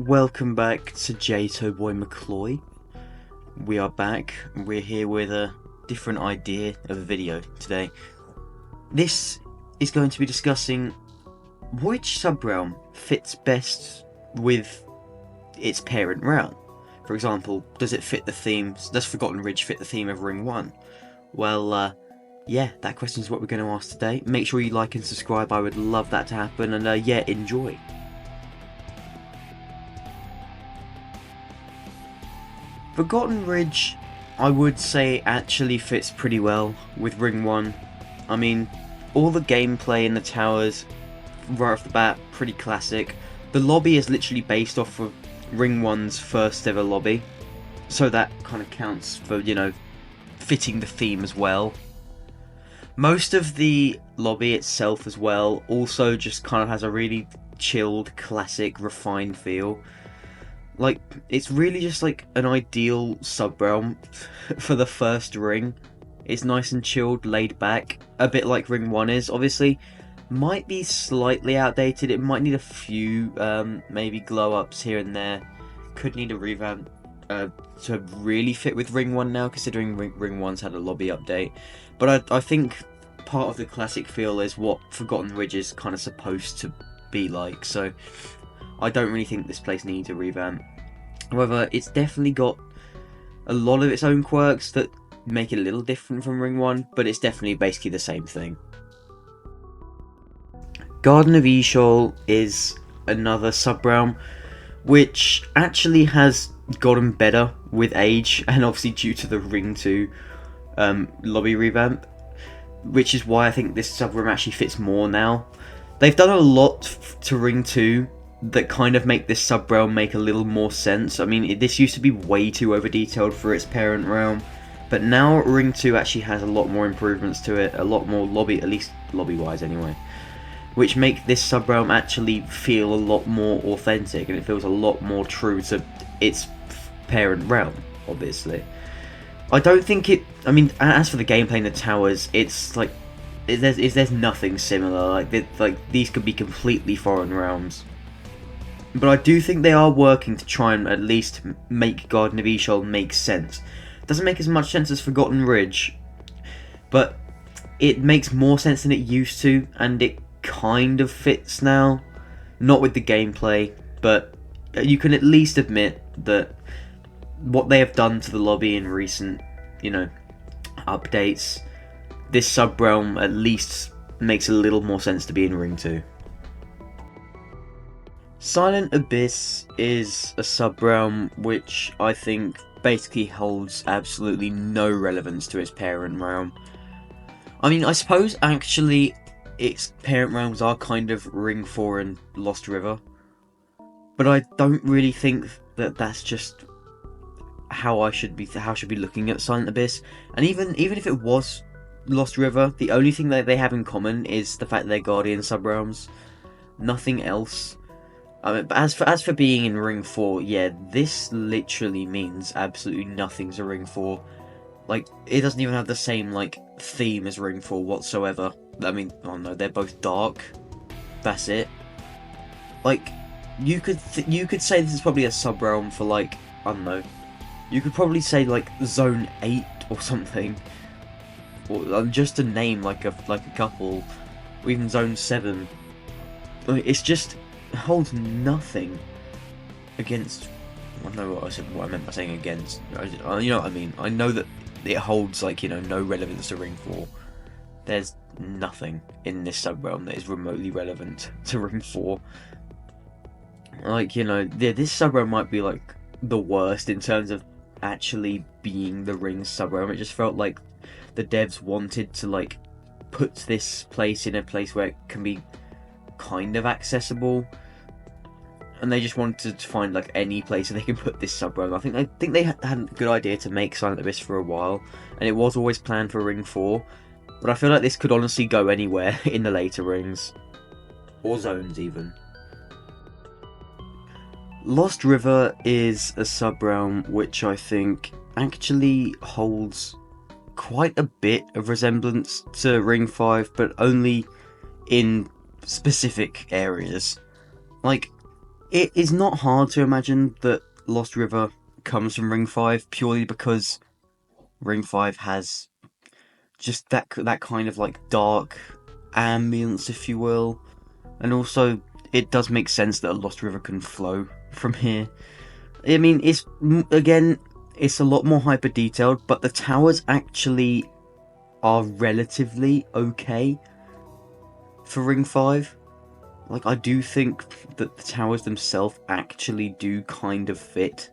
Welcome back to EToH Boy McCloy. We are back. We're here with a different idea of a video today. This is going to be discussing which subrealm fits best with its parent realm. For example, does it fit the theme? Does Forgotten Ridge fit the theme of Ring 1? Well, yeah, that question is what we're going to ask today. Make sure you like and subscribe. I would love that to happen. And yeah, enjoy. Forgotten Ridge, I would say, actually fits pretty well with Ring 1. I mean, all the gameplay in the towers, right off the bat, pretty classic. The lobby is literally based off of Ring 1's first ever lobby, so that kind of counts for, you know, fitting the theme as well. Most of the lobby itself as well also just kind of has a really chilled, classic, refined feel. Like, it's really just like an ideal subrealm for the first ring. It's nice and chilled, laid back, a bit like Ring 1 is. Obviously, might be slightly outdated. It might need a few, maybe glow-ups here and there. Could need a revamp to really fit with Ring 1 now, considering Ring 1's had a lobby update. But I think part of the classic feel is what Forgotten Ridge is kind of supposed to be like, so I don't really think this place needs a revamp. However, it's definitely got a lot of its own quirks that make it a little different from Ring 1, but it's definitely basically the same thing. Garden of EToH is another subrealm which actually has gotten better with age, and obviously due to the Ring 2 lobby revamp, which is why I think this subrealm actually fits more now. They've done a lot to Ring 2 that kind of make this subrealm make a little more sense. I mean, this used to be way too over-detailed for its parent realm, but now Ring 2 actually has a lot more improvements to it, a lot more lobby, at least lobby-wise anyway, which make this subrealm actually feel a lot more authentic, and it feels a lot more true to its parent realm, obviously. I don't think it... I mean, as for the gameplay in the towers, it's like... There's nothing similar. Like these could be completely foreign realms. But I do think they are working to try and at least make Garden of EToH make sense. Doesn't make as much sense as Forgotten Ridge, but it makes more sense than it used to, and it kind of fits now. Not with the gameplay, but you can at least admit that what they have done to the lobby in recent, you know, updates, this subrealm at least makes a little more sense to be in Ring 2. Silent Abyss is a subrealm which I think basically holds absolutely no relevance to its parent realm. I mean, I suppose actually its parent realms are kind of Ring 4 and Lost River, but I don't really think that that's just how I should be looking at Silent Abyss. And even if it was Lost River, the only thing that they have in common is the fact that they're Guardian subrealms. Nothing else. I mean, but as for being in Ring 4, yeah, this literally means absolutely nothing to Ring 4. Like, it doesn't even have the same, like, theme as Ring 4 whatsoever. I mean, oh no, they're both dark. That's it. Like, you could say this is probably a subrealm for, like, I don't know. You could probably say, like, Zone 8 or something. Or just to name, like a couple. Or even Zone 7. Like, it's just... holds nothing against... I don't know what I meant by saying against. You know what I mean. I know that it holds, like, you know, no relevance to Ring 4. There's nothing in this subrealm that is remotely relevant to Ring 4. Like, you know, this subrealm might be, like, the worst in terms of actually being the Ring subrealm. It just felt like the devs wanted to, like, put this place in a place where it can be kind of accessible, and they just wanted to find like any place where they can put this subrealm. I think they had a good idea to make Silent Abyss for a while, and it was always planned for Ring 4, but I feel like this could honestly go anywhere in the later rings, or zones even. Lost River is a subrealm which I think actually holds quite a bit of resemblance to Ring 5, but only in specific areas. Like, it is not hard to imagine that Lost River comes from Ring 5 purely because Ring 5 has just that kind of like dark ambience, if you will. And also, it does make sense that a Lost River can flow from here. I mean, again, it's a lot more hyper detailed, but the towers actually are relatively okay for Ring 5. Like, I do think that the towers themselves actually do kind of fit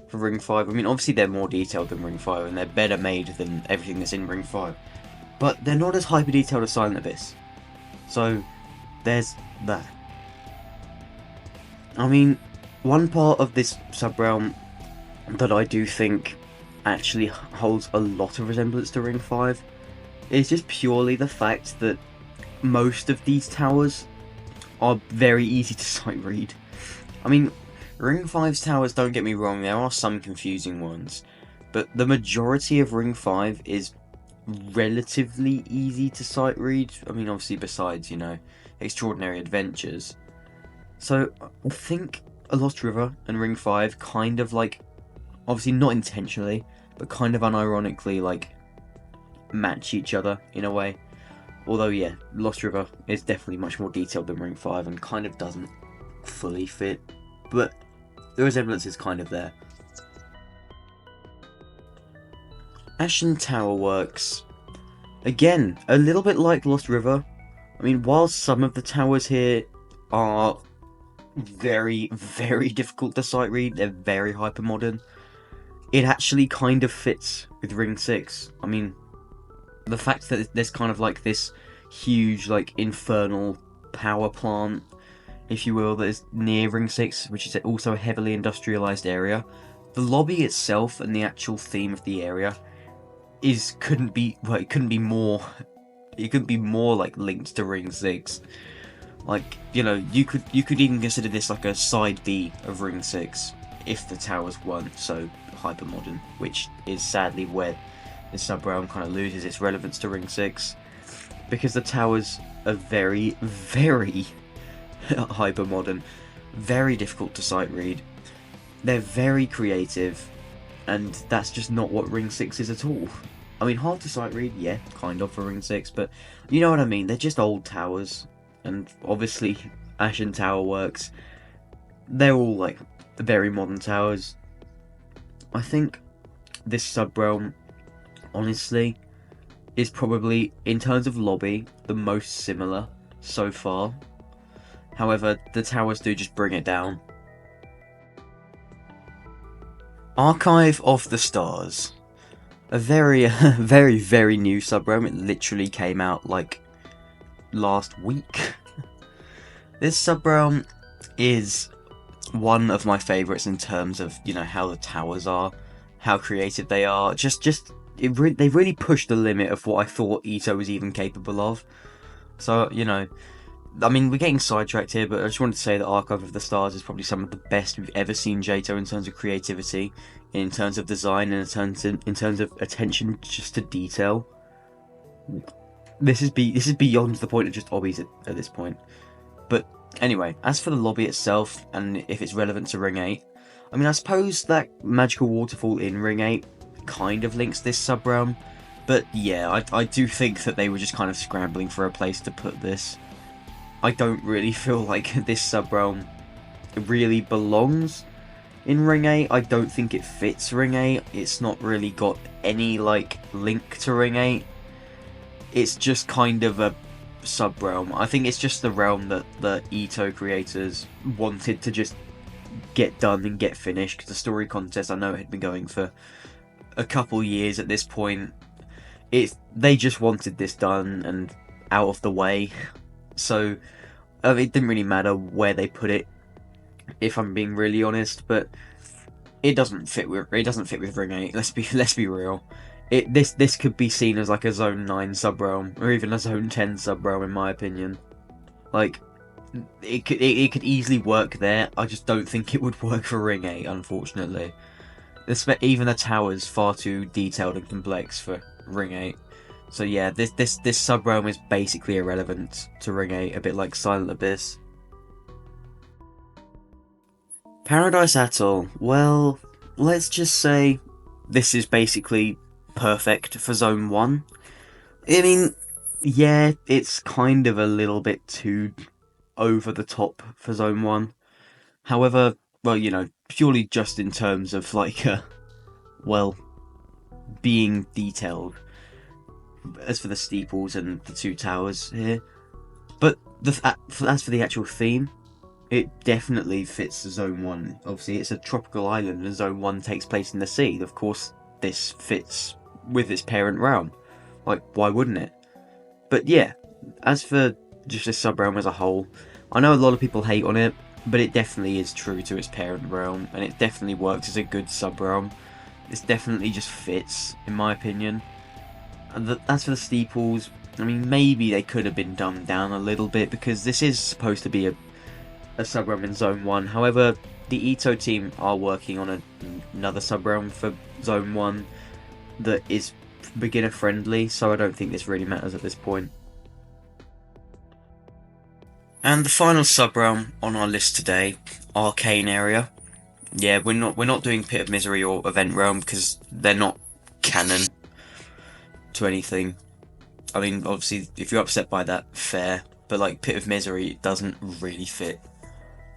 for Ring 5. I mean, obviously they're more detailed than Ring 5, and they're better made than everything that's in Ring 5. But they're not as hyper detailed as Silent Abyss. So, there's that. I mean, one part of this subrealm that I do think actually holds a lot of resemblance to Ring 5 is just purely the fact that most of these towers are very easy to sight read. I mean, Ring 5's towers, don't get me wrong, there are some confusing ones, but the majority of Ring 5 is relatively easy to sight read. I mean, obviously besides, Extraordinary Adventures. So, I think A Lost River and Ring 5 kind of like, obviously not intentionally, but kind of unironically like, match each other in a way. Although, yeah, Lost River is definitely much more detailed than Ring 5 and kind of doesn't fully fit, but the resemblance is kind of there. Ashen Tower works, again, a little bit like Lost River. I mean, while some of the towers here are very, very difficult to sight read, they're very hyper modern, it actually kind of fits with Ring 6. I mean, the fact that there's kind of like this huge, like, infernal power plant, if you will, that is near Ring 6, which is also a heavily industrialized area. The lobby itself and the actual theme of the area couldn't be more like linked to Ring 6. Like, you could even consider this like a side B of Ring 6 if the towers weren't so hyper modern, which is sadly where this subrealm kind of loses its relevance to Ring 6, because the towers are very, very hyper modern, very difficult to sight read, they're very creative, and that's just not what Ring 6 is at all. I mean, hard to sight read, yeah, kind of for Ring 6, but you know what I mean, they're just old towers, and obviously Ashen Tower works. They're all like very modern towers. I think this subrealm, honestly, is probably, in terms of lobby, the most similar so far. However, the towers do just bring it down. Archive of the Stars. A very, very, very new subrealm. It literally came out like last week. This subrealm is one of my favourites in terms of, how the towers are, how creative they are. They really pushed the limit of what I thought EToH was even capable of. So, I mean, we're getting sidetracked here, but I just wanted to say that Archive of the Stars is probably some of the best we've ever seen EToH in terms of creativity, in terms of design, and in terms of attention just to detail. This is beyond the point of just obbies at this point. But anyway, as for the lobby itself, and if it's relevant to Ring 8, I mean, I suppose that magical waterfall in Ring 8 kind of links this subrealm, but yeah, I do think that they were just kind of scrambling for a place to put this. I don't really feel like this subrealm really belongs in Ring 8. I don't think it fits Ring 8. It's not really got any, like, link to Ring 8. It's just kind of a subrealm. I think it's just the realm that the EToH creators wanted to just get done and get finished, because the story contest, I know it had been going for a couple years at this point. They just wanted this done and out of the way. So, it didn't really matter where they put it, if I'm being really honest, but it doesn't fit with Ring 8. Let's be real. This could be seen as like a Zone 9 subrealm, or even a Zone 10 subrealm, in my opinion. Like, it could easily work there. I just don't think it would work for Ring 8, unfortunately. Even the tower's far too detailed and complex for Ring 8. So yeah, this subrealm is basically irrelevant to Ring 8, a bit like Silent Abyss. Paradise Atoll, well, let's just say this is basically perfect for Zone 1. I mean, yeah, it's kind of a little bit too over the top for Zone 1. However, well, you know, purely just in terms of, like, well, being detailed. As for the steeples and the two towers here. But as for the actual theme, it definitely fits Zone 1. Obviously, it's a tropical island and Zone 1 takes place in the sea. Of course, this fits with its parent realm. Like, why wouldn't it? But yeah, as for just this sub-realm as a whole, I know a lot of people hate on it, but it definitely is true to its parent realm, and it definitely works as a good sub-realm. This definitely just fits, in my opinion. And as for the steeples, I mean, maybe they could have been dumbed down a little bit, because this is supposed to be a sub-realm in Zone 1. However, the EToH team are working on another sub-realm for Zone 1 that is beginner-friendly, so I don't think this really matters at this point. And the final sub-realm on our list today, Arcane Area. Yeah, we're not doing Pit of Misery or Event Realm because they're not canon to anything. I mean, obviously, if you're upset by that, fair. But like Pit of Misery doesn't really fit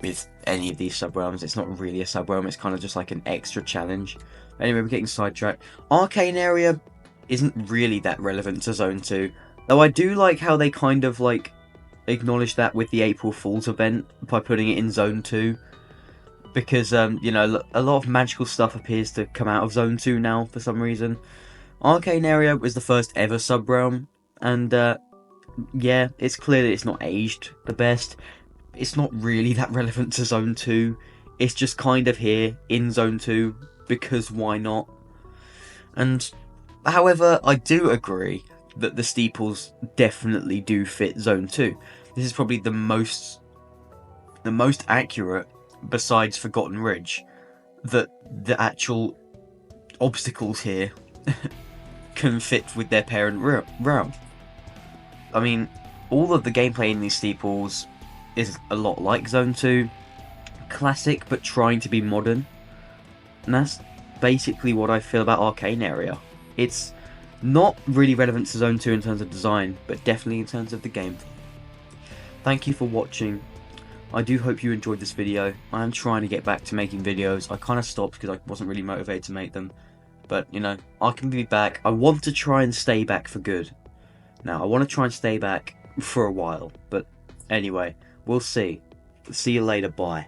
with any of these sub-realms. It's not really a sub-realm, it's kind of just like an extra challenge. Anyway, we're getting sidetracked. Arcane Area isn't really that relevant to Zone 2. Though I do like how they kind of like acknowledge that with the April Fool's event by putting it in Zone 2. Because, you know, a lot of magical stuff appears to come out of Zone 2 now for some reason. Arcane Area was the first ever sub-realm, and yeah, it's clear that it's not aged the best. It's not really that relevant to Zone 2. It's just kind of here in Zone 2, because why not? And, however, I do agree that the steeples definitely do fit Zone 2. This is probably the most accurate, besides Forgotten Ridge, that the actual obstacles here can fit with their parent realm. I mean, all of the gameplay in these steeples is a lot like Zone 2, classic but trying to be modern, and that's basically what I feel about Arcane Area. It's not really relevant to Zone 2 in terms of design, but definitely in terms of the game. Thank you for watching. I do hope you enjoyed this video. I am trying to get back to making videos. I kind of stopped because I wasn't really motivated to make them. But, you know, I can be back. I want to try and stay back for good. Now, I want to try and stay back for a while. But anyway, we'll see. See you later. Bye.